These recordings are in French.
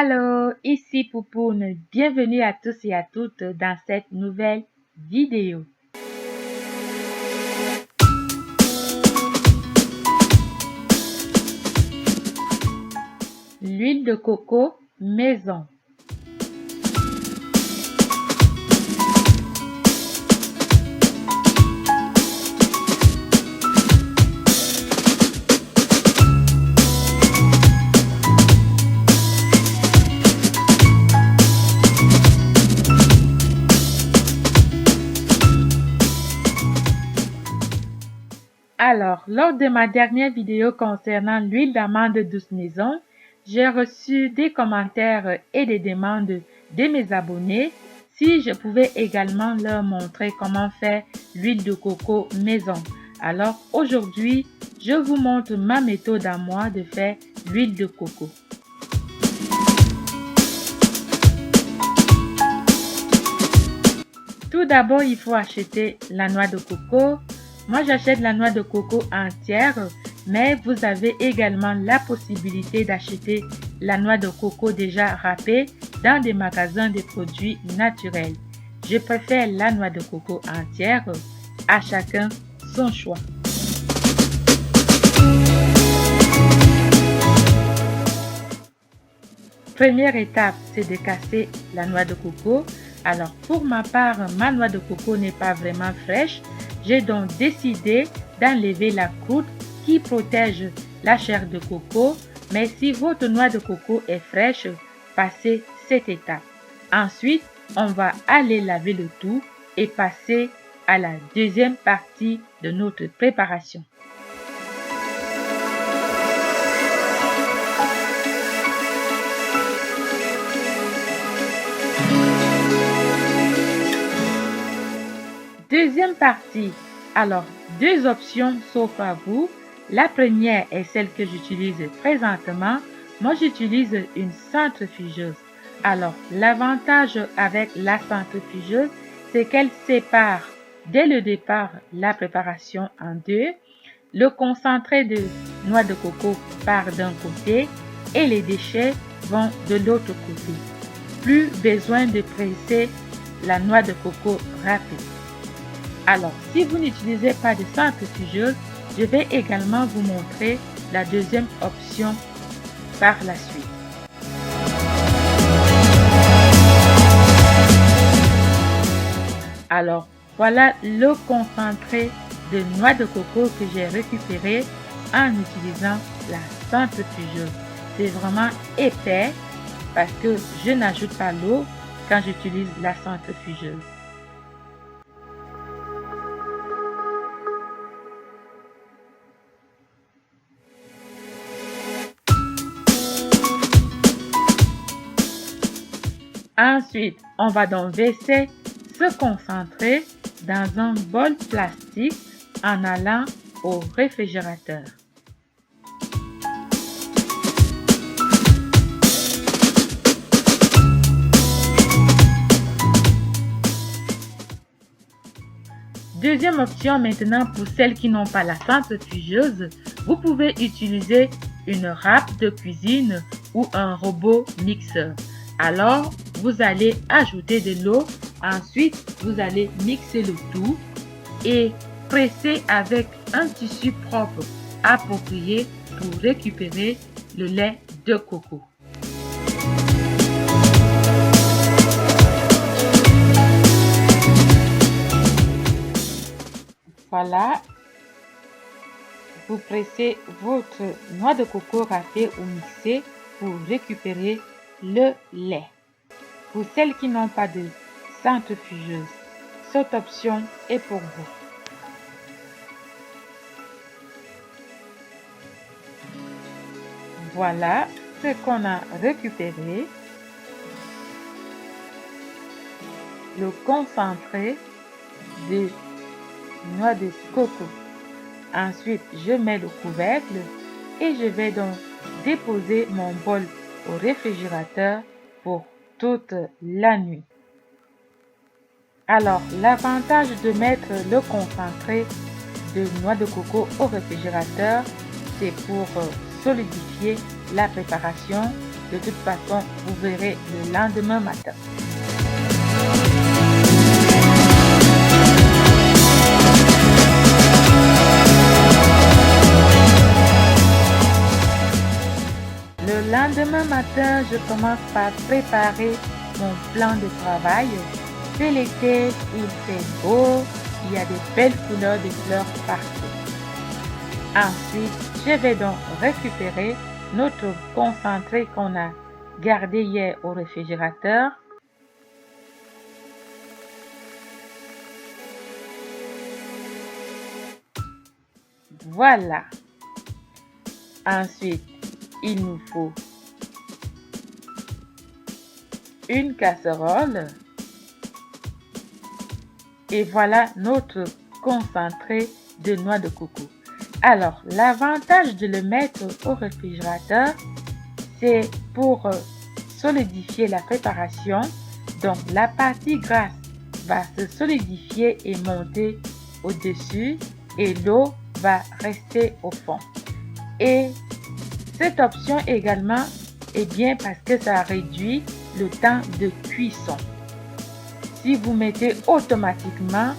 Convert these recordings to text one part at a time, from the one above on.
Allô, ici Poupoune. Bienvenue à tous et à toutes dans cette nouvelle vidéo. L'huile de coco maison. Alors, lors de ma dernière vidéo concernant l'huile d'amande douce maison, j'ai reçu des commentaires et des demandes de mes abonnés si je pouvais également leur montrer comment faire l'huile de coco maison. Alors aujourd'hui, je vous montre ma méthode à moi de faire l'huile de coco. Tout d'abord, il faut acheter la noix de coco. Moi, j'achète la noix de coco entière, mais vous avez également la possibilité d'acheter la noix de coco déjà râpée dans des magasins de produits naturels. Je préfère la noix de coco entière, à chacun son choix. Première étape, c'est de casser la noix de coco. Alors pour ma part, ma noix de coco n'est pas vraiment fraîche. J'ai donc décidé d'enlever la croûte qui protège la chair de coco. Mais si votre noix de coco est fraîche, passez cette étape. Ensuite, on va aller laver le tout et passer à la deuxième partie de notre préparation. Deuxième partie. Alors, deux options s'offrent à vous. La première est celle que j'utilise présentement. Moi, j'utilise une centrifugeuse. Alors, l'avantage avec la centrifugeuse, c'est qu'elle sépare dès le départ la préparation en deux. Le concentré de noix de coco part d'un côté et les déchets vont de l'autre côté. Plus besoin de presser la noix de coco rapide. Alors, si vous n'utilisez pas de centrifugeuse, je vais également vous montrer la deuxième option par la suite. Alors, voilà le concentré de noix de coco que j'ai récupéré en utilisant la centrifugeuse. C'est vraiment épais parce que je n'ajoute pas l'eau quand j'utilise la centrifugeuse. Ensuite, on va donc verser ce concentré dans un bol plastique en allant au réfrigérateur. Deuxième option maintenant pour celles qui n'ont pas la centrifugeuse, vous pouvez utiliser une râpe de cuisine ou un robot mixeur. Alors, vous allez ajouter de l'eau, ensuite vous allez mixer le tout et presser avec un tissu propre approprié pour récupérer le lait de coco. Voilà, vous pressez votre noix de coco râpée ou mixée pour récupérer le lait. Pour celles qui n'ont pas de centrifugeuse, cette option est pour vous. Voilà ce qu'on a récupéré. Le concentré de noix de coco. Ensuite, je mets le couvercle et je vais donc déposer mon bol au réfrigérateur pour toute la nuit. Alors, l'avantage de mettre le concentré de noix de coco au réfrigérateur, c'est pour solidifier la préparation De toute façon, vous verrez le lendemain matin. Le lendemain matin, je commence par préparer mon plan de travail. C'est l'été, il fait beau, il y a des belles couleurs de fleurs partout. Ensuite, je vais donc récupérer notre concentré qu'on a gardé hier au réfrigérateur. Voilà. Ensuite, il nous faut une casserole. Et voilà notre concentré de noix de coco. Alors, l'avantage de le mettre au réfrigérateur, c'est pour solidifier la préparation. Donc, la partie grasse va se solidifier et monter au-dessus et l'eau va rester au fond. Et cette option également est bien parce que ça réduit le temps de cuisson. Si vous mettez automatiquement,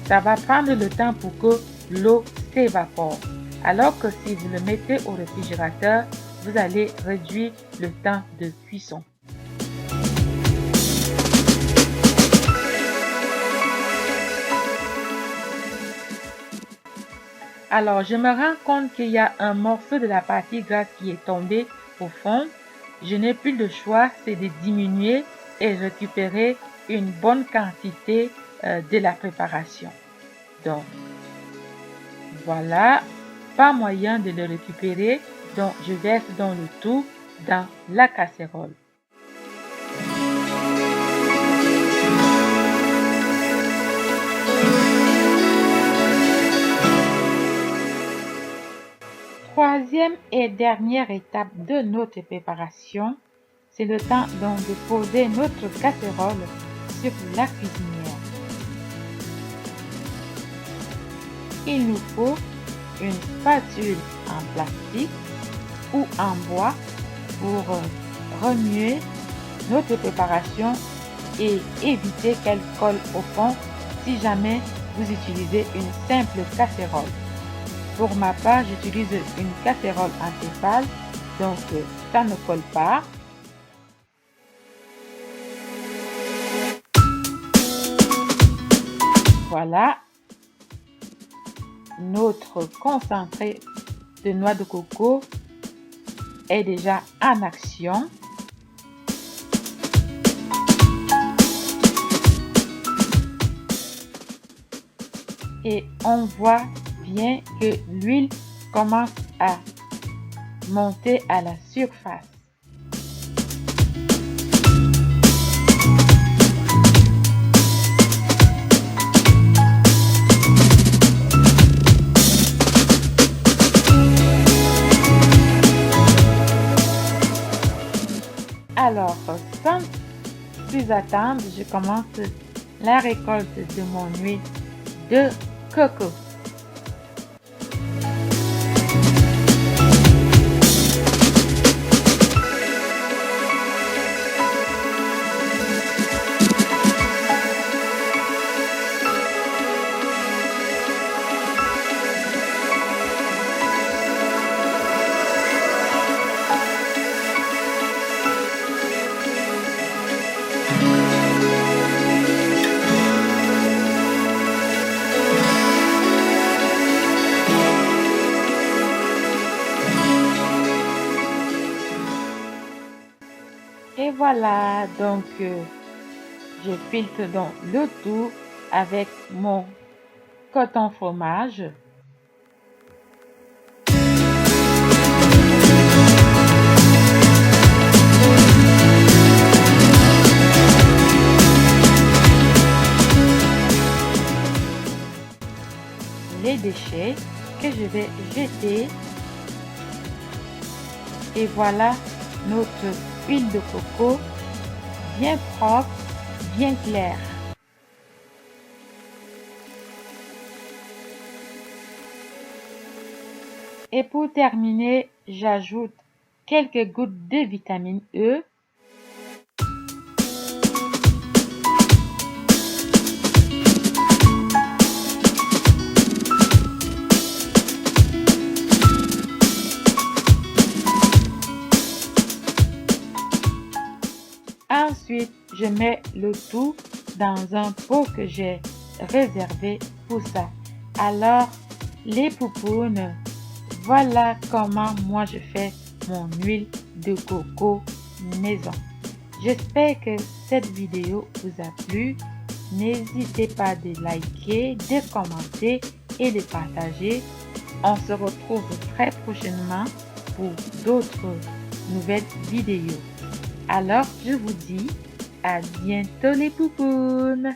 ça va prendre le temps pour que l'eau s'évapore. Alors que si vous le mettez au réfrigérateur, vous allez réduire le temps de cuisson. Alors, je me rends compte qu'il y a un morceau de la partie grasse qui est tombé au fond. Je n'ai plus de choix, c'est de diminuer et récupérer une bonne quantité de la préparation. Donc, voilà, pas moyen de le récupérer, donc je verse donc le tout dans la casserole. Troisième et dernière étape de notre préparation, c'est le temps donc de poser notre casserole sur la cuisinière. Il nous faut une spatule en plastique ou en bois pour remuer notre préparation et éviter qu'elle colle au fond si jamais vous utilisez une simple casserole. Pour ma part, j'utilise une casserole en Tefal, donc ça ne colle pas. Voilà, notre concentré de noix de coco est déjà en action. Et on voit bien que l'huile commence à monter à la surface. Alors, sans plus attendre, je commence la récolte de mon huile de coco. Et voilà, donc je filtre donc le tout avec mon coton fromage. Les déchets que je vais jeter. Et voilà notre huile de coco bien propre, bien claire. Et pour terminer, j'ajoute quelques gouttes de vitamine E. Ensuite, je mets le tout dans un pot que j'ai réservé pour ça. Alors, les poupounes, voilà comment moi je fais mon huile de coco maison. J'espère que cette vidéo vous a plu. N'hésitez pas de liker, de commenter et de partager. On se retrouve très prochainement pour d'autres nouvelles vidéos. Alors, je vous dis à bientôt les poupounes!